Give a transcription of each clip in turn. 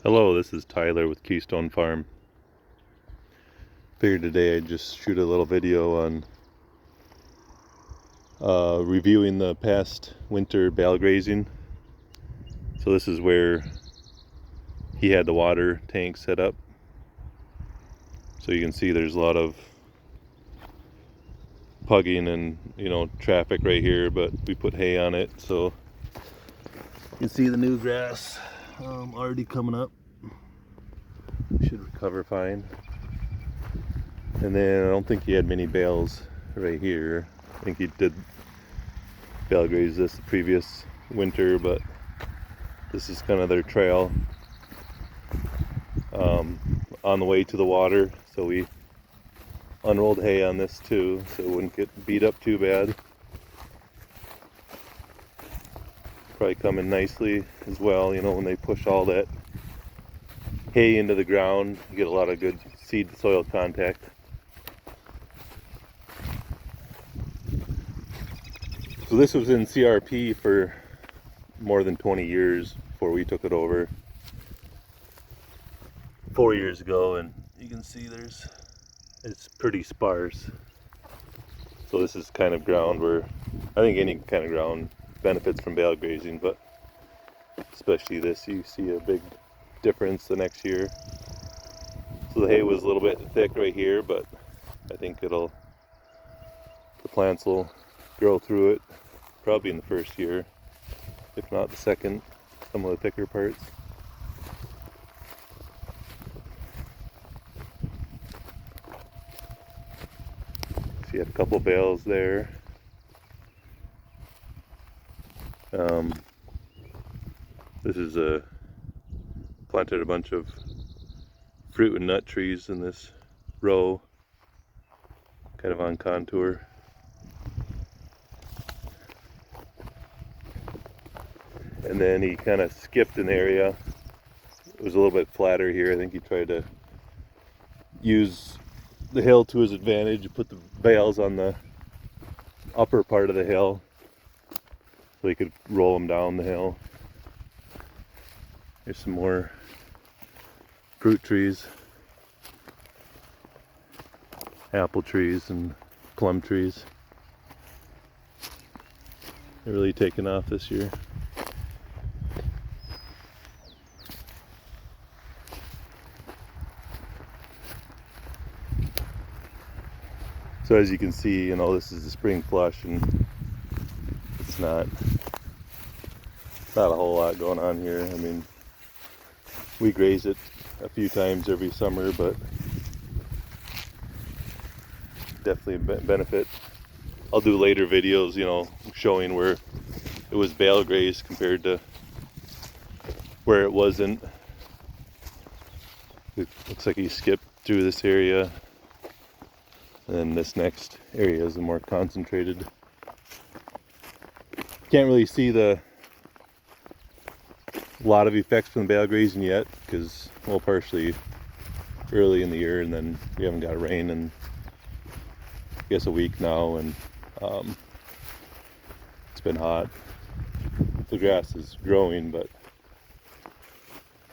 Hello, this is Tyler with Keystone Farm. Figured today I'd just shoot a little video on reviewing the past winter bale grazing. So this is where he had the water tank set up. So you can see there's a lot of pugging and traffic right here, but we put hay on it, so you can see the new grass already coming up. Should recover fine. And then I don't think he had many bales right here. I think he did bale graze this the previous winter, but this is kind of their trail on the way to the water. So we unrolled hay on this too, so it wouldn't get beat up too bad. Probably come in nicely as well. When they push all that hay into the ground, you get a lot of good seed to soil contact. So this was in CRP for more than 20 years before we took it over 4 years ago, and you can see it's pretty sparse. So this is kind of ground where I think any kind of ground benefits from bale grazing, but especially this, you see a big difference the next year. So the hay was a little bit thick right here, but I think the plants will grow through it probably in the first year, if not the second, some of the thicker parts. So you had a couple bales there. This is planted a bunch of fruit and nut trees in this row, kind of on contour. And then he kind of skipped an area. It was a little bit flatter here. I think he tried to use the hill to his advantage, put the bales on the upper part of the hill so he could roll them down the hill. Here's some more fruit trees, apple trees and plum trees. They're really taking off this year. So as you can see, this is the spring flush, and it's not a whole lot going on here. I mean, we graze it a few times every summer, but definitely a benefit. I'll do later videos, showing where it was bale grazed compared to where it wasn't. It looks like he skipped through this area, and then this next area is more concentrated. Can't really see a lot of effects from bale grazing yet, because, well, partially early in the year, and then we haven't got rain in, I guess, a week now, and it's been hot. The grass is growing, but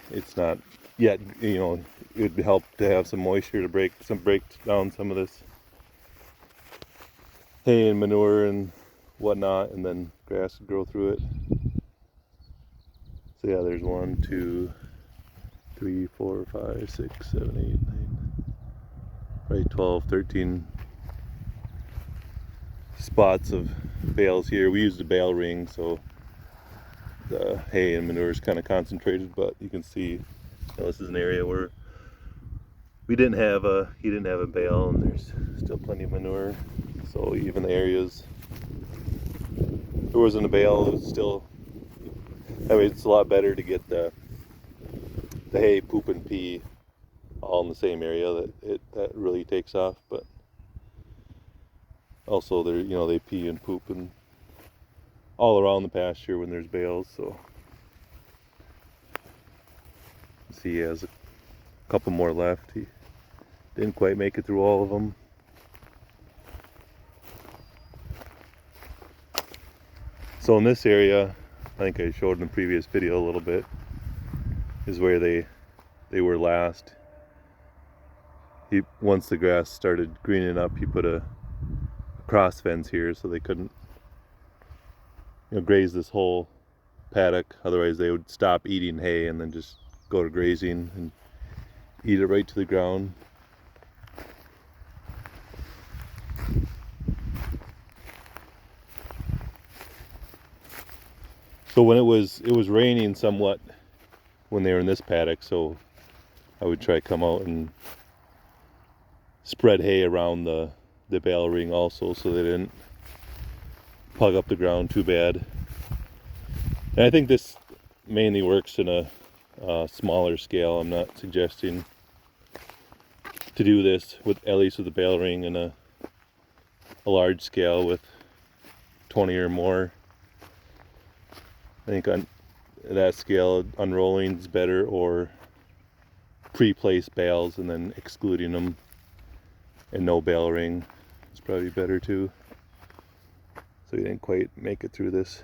it's not yet. It would help to have some moisture to break down some of this hay and manure and whatnot, and then grass would grow through it. So yeah, there's 1, 2, 3, 4, 5, 6, 7, 8, 9, right, 12, 13 spots of bales here. We used a bale ring, so the hay and manure is kind of concentrated, but you can see this is an area where he didn't have a bale, and there's still plenty of manure. So even the areas there wasn't a bale, it was still, it's a lot better to get the hay, poop, and pee all in the same area. That really takes off. But also they pee and poop and all around the pasture when there's bales. So see, he has a couple more left. He didn't quite make it through all of them. So in this area, I think I showed in the previous video a little bit, is where they they were last. Once the grass started greening up, he put a cross fence here so they couldn't, graze this whole paddock. Otherwise they would stop eating hay and then just go to grazing and eat it right to the ground. So when it was raining somewhat when they were in this paddock, so I would try to come out and spread hay around the bale ring also, so they didn't plug up the ground too bad. And I think this mainly works in a smaller scale. I'm not suggesting to do this with, at least with the bale ring, in a large scale with 20 or more. I think on that scale, unrolling is better, or pre-placed bales and then excluding them and no bale ring is probably better too. So we didn't quite make it through this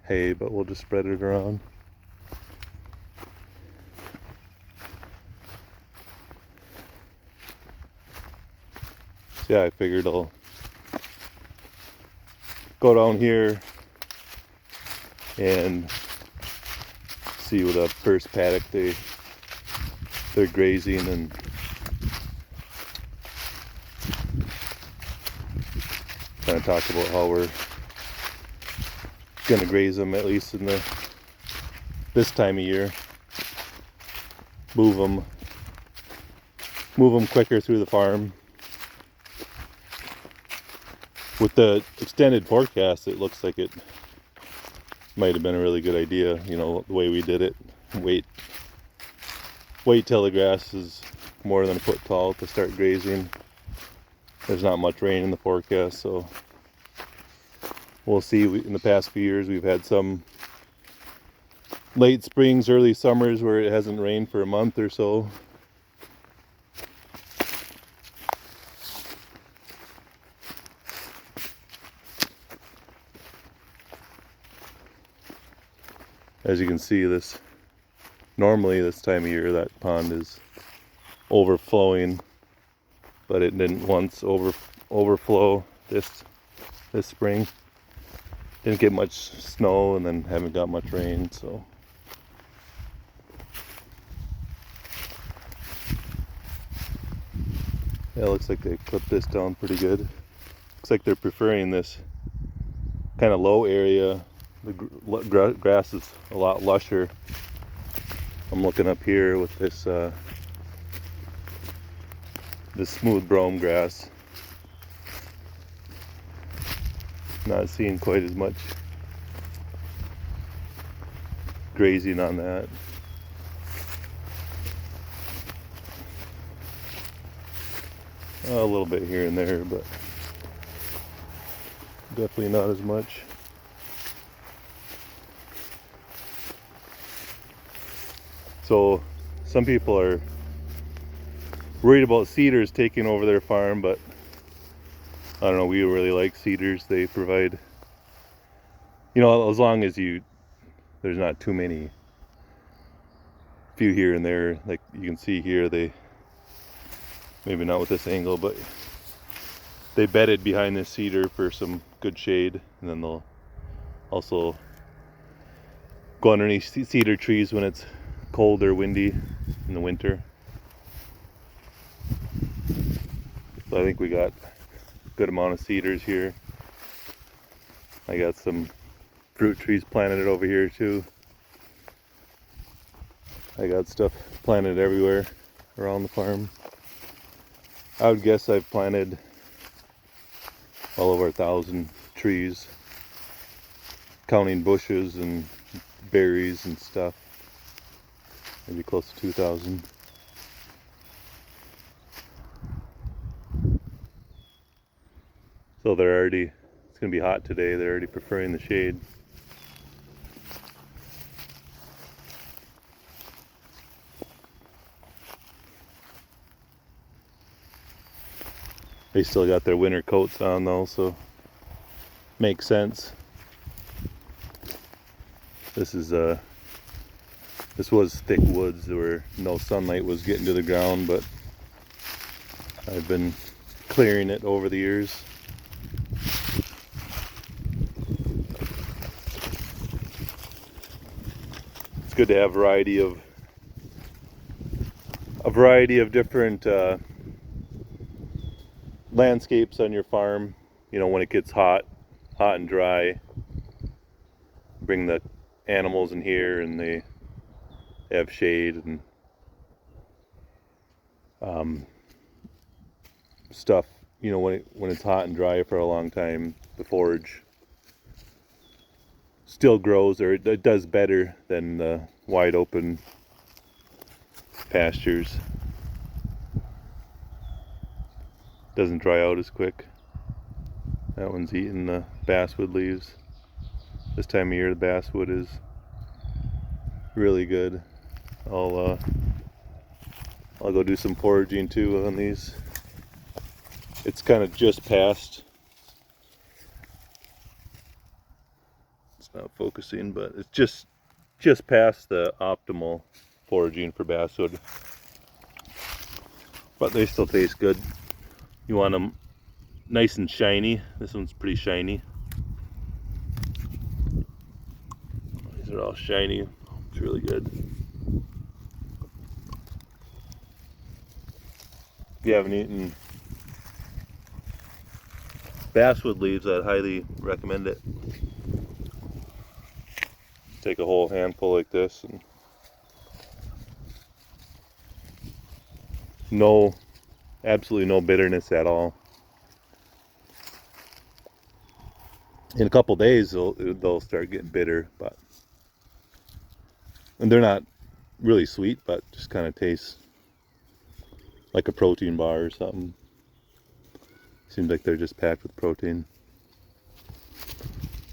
hay, but we'll just spread it around. So yeah, I figured I'll go down here and see what the first paddock they're grazing, and kind of talk about how we're gonna graze them, at least in this time of year. Move them quicker through the farm. With the extended forecast, it looks like it might have been a really good idea, the way we did it. Wait till the grass is more than a foot tall to start grazing. There's not much rain in the forecast, so we'll see. In the past few years, we've had some late springs, early summers where it hasn't rained for a month or so. As you can see, normally this time of year that pond is overflowing, but it didn't once overflow this spring. Didn't get much snow, and then haven't got much rain, so yeah, it looks like they clipped this down pretty good. Looks like they're preferring this kind of low area. The grass is a lot lusher. I'm looking up here with this smooth brome grass. Not seeing quite as much grazing on that. A little bit here and there, but definitely not as much. So some people are worried about cedars taking over their farm, but I don't know, we really like cedars. They provide, as long as there's not too many, few here and there. Like you can see here, maybe not with this angle, but they bedded behind this cedar for some good shade, and then they'll also go underneath cedar trees when it's cold or windy in the winter. So I think we got a good amount of cedars here. I got some fruit trees planted over here too. I got stuff planted everywhere around the farm. I would guess I've planted well over 1,000 trees, counting bushes and berries and stuff. Maybe close to 2,000. So it's going to be hot today. They're already preferring the shade. They still got their winter coats on though, so makes sense. This is This was thick woods where no sunlight was getting to the ground, but I've been clearing it over the years. It's good to have a variety of different landscapes on your farm. You know, when it gets hot and dry, bring the animals in here and they have shade and stuff. You know, when it's hot and dry for a long time, the forage still grows, or it does better than the wide open pastures. Doesn't dry out as quick. That one's eating the basswood leaves. This time of year the basswood is really good. I'll go do some foraging too on these. It's kind of just past, it's not focusing, but it's just past the optimal foraging for basswood. But they still taste good. You want them nice and shiny. This one's pretty shiny. These are all shiny. It's really good. If you haven't eaten basswood leaves, I'd highly recommend it. Take a whole handful like this, and absolutely no bitterness at all. In a couple days they'll start getting bitter, and they're not really sweet, but just kind of tastes like a protein bar or something. Seems like they're just packed with protein.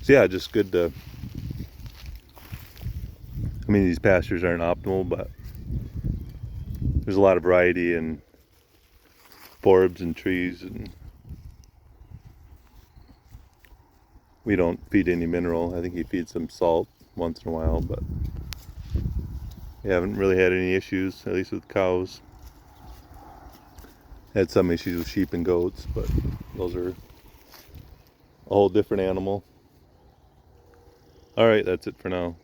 So yeah, just good to, I mean, these pastures aren't optimal, but there's a lot of variety in forbs and trees, and we don't feed any mineral. I think he feeds some salt once in a while, but we haven't really had any issues, at least with cows. Had some issues with sheep and goats, but those are a whole different animal. All right, that's it for now.